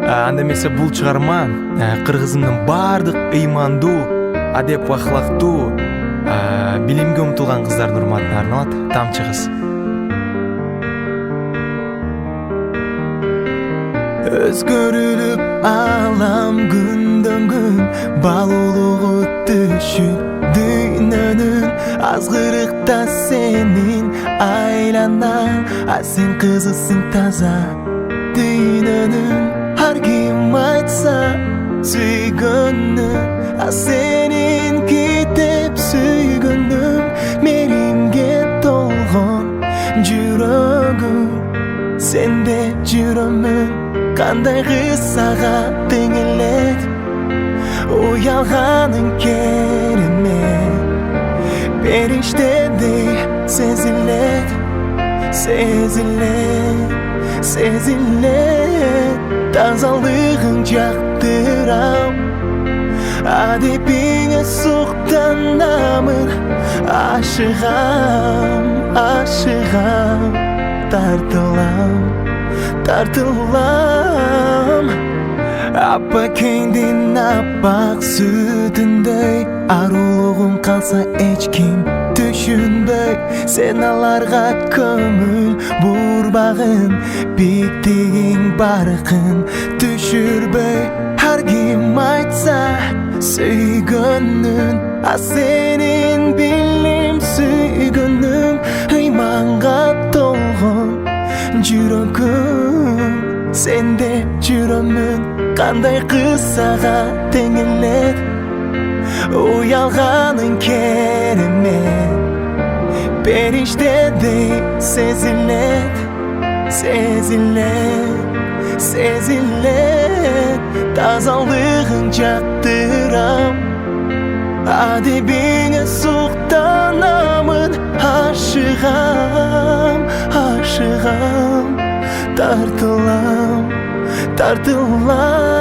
Анда эмесе бул чыгарма кыргызымдын баардык ыймандуу, адеп ахлактуу, билимге умтулган кыздардын урматына арналат. Тамчы кыз. Өзгөрүлүп алам күндөн күн, балуулугу түшүп дүйнөнүн азгырыкта сенин айланам, сен кызысың таза дүйнөнүн. Ар ким айтса сүйгөнүм, сенин китеп сүйгөнүм, мээримге толгон жүрөгүм, сенде жүрөмүн. Кандай кыссага тең элек, уялганың керемет, периштедей сезилет, сезилет, сезилет. Тазалыгың жактырам, адепиңе суктанамын, ашыгам, ашыгам, тартылам, тартылам. Аппакеңдин аппак сүтүндөй, арулугум калса эч ким түшүнбөй, сен аларга көңүл бурбагын, биктигиң баркын түшүрбөй. Ар ким айтса сүйгөнүн, сенин билим сүйгөнүң, ыйманга толгон жүрөгүм, сенде жүрөмүн. Кандай кыссага тең элек, уялганың керемет, периштедей сезилет, сезилет, сезилет. Тазалыгың жактырам, адебиңе суктанамын, ашыгам, ашыгам, тартылам, тартылам.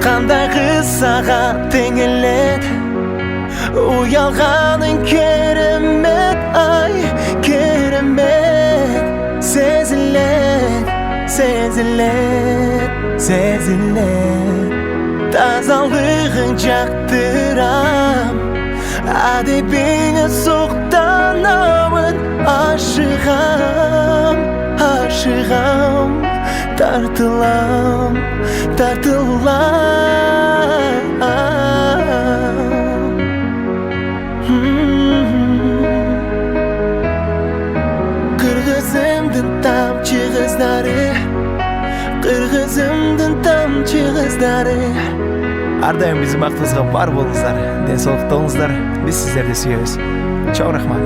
Кандай кыссага тең элек, уялганың керемет, ай керемет. Сезилет, сезилет, сезилет. Тазалыгың жактырам, адебиңе суктанамын, ашыгам, ашыгам, тартылам, тартылам. Кыргызымдын тамчы кыздары, кыргызымдын тамчы кыздары. Ар дайым биздин бактыбызга бар болуңуздар, ден соолукта болуңуздар. Биз сиздерди сүйөбүз. Чоң рахмат.